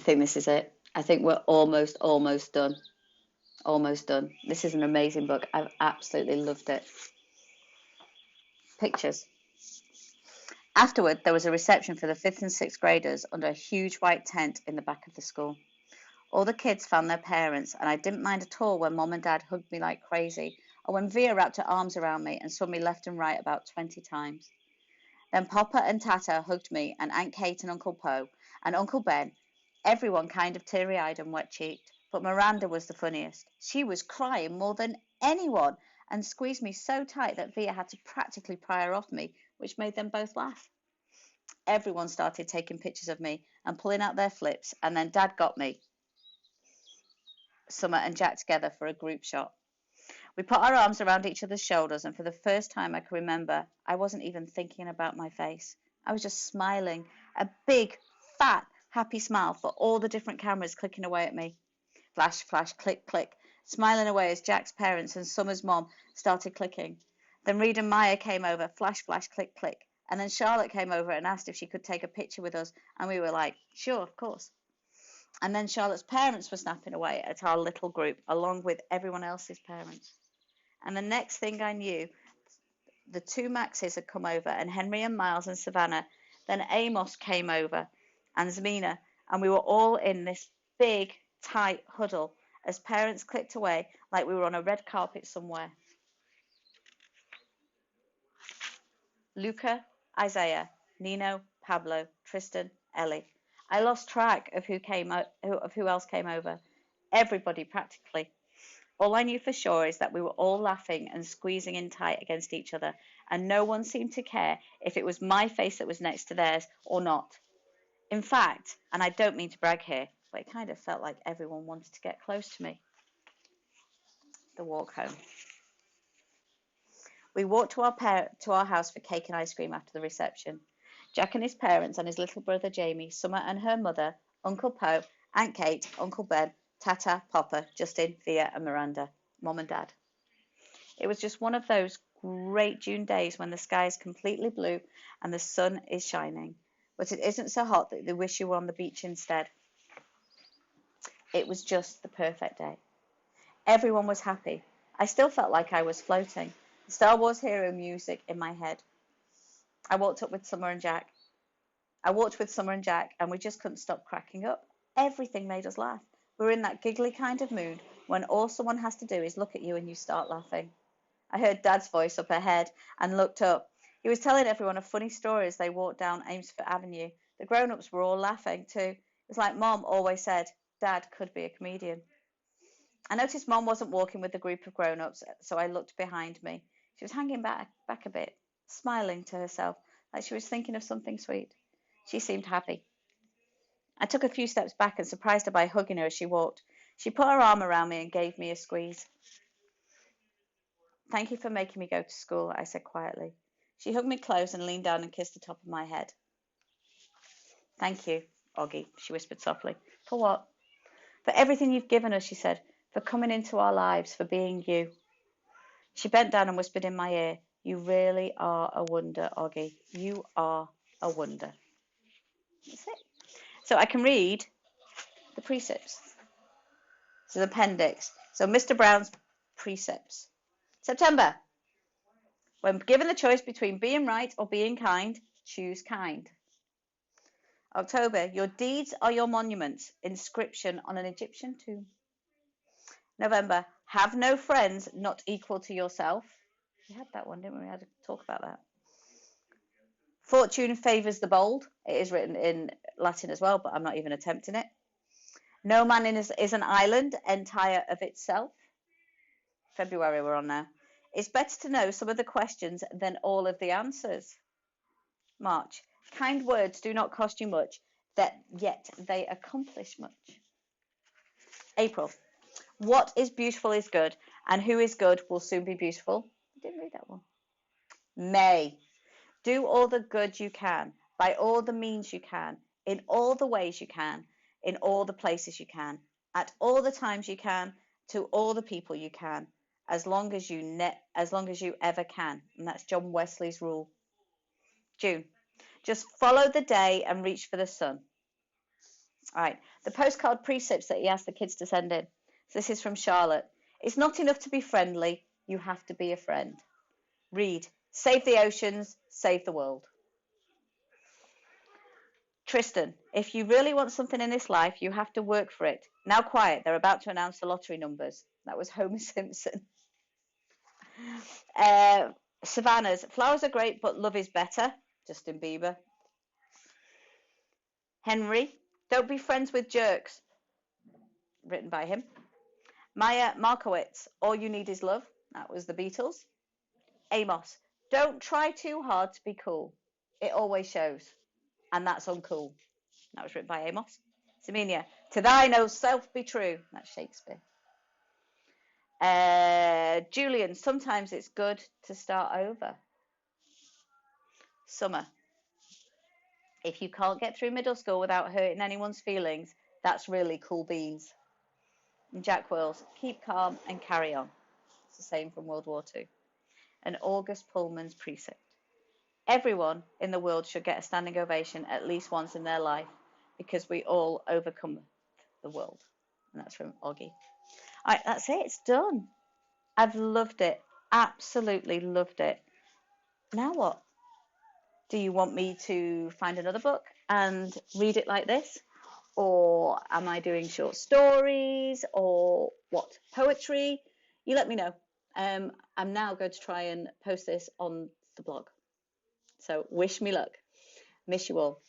I think this is it. I think we're almost done. Almost done. This is an amazing book. I've absolutely loved it. Pictures. Afterward, there was a reception for the fifth and sixth graders under a huge white tent in the back of the school. All the kids found their parents, and I didn't mind at all when Mom and Dad hugged me like crazy, or when Via wrapped her arms around me and swung me left and right about 20 times. Then Papa and Tata hugged me, and Aunt Kate and Uncle Poe, and Uncle Ben, everyone kind of teary-eyed and wet-cheeked. But Miranda was the funniest. She was crying more than anyone and squeezed me so tight that Via had to practically pry her off me, which made them both laugh. Everyone started taking pictures of me and pulling out their flips, and then Dad got me, Summer and Jack together for a group shot. We put our arms around each other's shoulders, and for the first time I can remember, I wasn't even thinking about my face. I was just smiling, a big, fat, happy smile for all the different cameras clicking away at me. Flash, flash, click, click, smiling away as Jack's parents and Summer's mom started clicking. Then Reed and Maya came over, flash, flash, click, click. And then Charlotte came over and asked if she could take a picture with us, and we were like, sure, of course. And then Charlotte's parents were snapping away at our little group, along with everyone else's parents. And the next thing I knew, the two Maxes had come over, and Henry and Miles and Savannah. Then Amos came over, and Zmina, and we were all in this big, tight huddle as parents clicked away like we were on a red carpet somewhere. Luca, Isaiah, Nino, Pablo, Tristan, Ellie. I lost track of who else came over. Everybody practically. All I knew for sure is that we were all laughing and squeezing in tight against each other, and no one seemed to care if it was my face that was next to theirs or not. In fact, and I don't mean to brag here, but it kind of felt like everyone wanted to get close to me. The walk home. We walked to our house for cake and ice cream after the reception. Jack and his parents and his little brother Jamie, Summer and her mother, Uncle Poe, Aunt Kate, Uncle Ben, Tata, Papa, Justin, Via and Miranda, Mom and Dad. It was just one of those great June days when the sky is completely blue and the sun is shining, but it isn't so hot that you wish you were on the beach instead. It was just the perfect day. Everyone was happy. I still felt like I was floating. The Star Wars hero music in my head. I walked with Summer and Jack, and we just couldn't stop cracking up. Everything made us laugh. We were in that giggly kind of mood when all someone has to do is look at you and you start laughing. I heard Dad's voice up ahead and looked up. He was telling everyone a funny story as they walked down Amesfort Avenue. The grown-ups were all laughing too. It was like Mom always said, Dad could be a comedian. I noticed Mom wasn't walking with the group of grown-ups, so I looked behind me. She was hanging back a bit, smiling to herself, like she was thinking of something sweet. She seemed happy. I took a few steps back and surprised her by hugging her as she walked. She put her arm around me and gave me a squeeze. Thank you for making me go to school, I said quietly. She hugged me close and leaned down and kissed the top of my head. Thank you, Oggy, she whispered softly. For what? For everything you've given us, she said. For coming into our lives, for being you. She bent down and whispered in my ear, you really are a wonder, Oggy. You are a wonder. That's it. So I can read the precepts. So the appendix. So Mr. Brown's precepts. September. When given the choice between being right or being kind, choose kind. October. Your deeds are your monuments. Inscription on an Egyptian tomb. November. Have no friends not equal to yourself. We had that one, didn't we? We had to talk about that. Fortune favours the bold. It is written in Latin as well, but I'm not even attempting it. No man is an island entire of itself. February we're on now. It's better to know some of the questions than all of the answers. March. Kind words do not cost you much, yet they accomplish much. April. What is beautiful is good, and who is good will soon be beautiful. I didn't read that one. May. Do all the good you can, by all the means you can, in all the ways you can, in all the places you can, at all the times you can, to all the people you can, as long as you ever can. And that's John Wesley's rule. June. Just follow the day and reach for the sun. All right, the postcard precepts that he asked the kids to send in. So this is from Charlotte. It's not enough to be friendly, you have to be a friend. Read, save the oceans, save the world. Tristan, if you really want something in this life, you have to work for it. Now quiet, they're about to announce the lottery numbers. That was Homer Simpson. Savannah's, flowers are great, but love is better. Justin Bieber. Henry, don't be friends with jerks. Written by him. Maya Markowitz, all you need is love. That was the Beatles. Amos, don't try too hard to be cool. It always shows. And that's uncool. That was written by Amos. Semenia, to thine own self be true. That's Shakespeare. Julian, sometimes it's good to start over. Summer, if you can't get through middle school without hurting anyone's feelings, that's really cool beans. And Jack Wills, keep calm and carry on. It's the same from World War II. And August Pullman's precept. Everyone in the world should get a standing ovation at least once in their life because we all overcome the world. And that's from Oggy. All right, that's it. It's done. I've loved it. Absolutely loved it. Now what? Do you want me to find another book and read it like this? Or am I doing short stories or what? Poetry? You let me know. I'm now going to try and post this on the blog. So wish me luck. Miss you all.